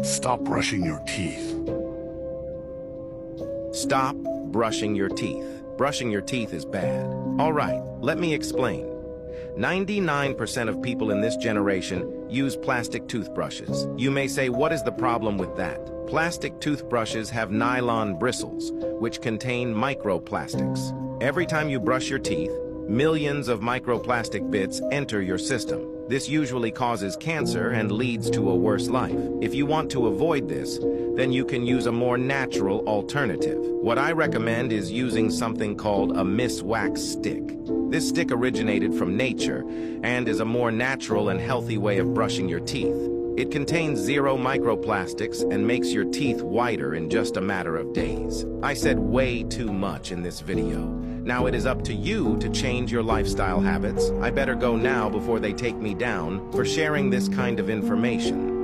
Stop brushing your teeth. Stop brushing your teeth. Brushing your teeth is bad. All right, let me explain. 99% of people in this generation use plastic toothbrushes. You may say, what is the problem with that? Plastic toothbrushes have nylon bristles, which contain microplastics. Every time you brush your teeth, millions of microplastic bits enter your system. This usually causes cancer and leads to a worse life. If you want to avoid this, then you can use a more natural alternative. What I recommend is using something called a miswax stick. This stick originated from nature and is a more natural and healthy way of brushing your teeth. It contains 0 microplastics and makes your teeth whiter in just a matter of days. I said way too much in this video. Now it is up to you to change your lifestyle habits. I better go now before they take me down for sharing this kind of information.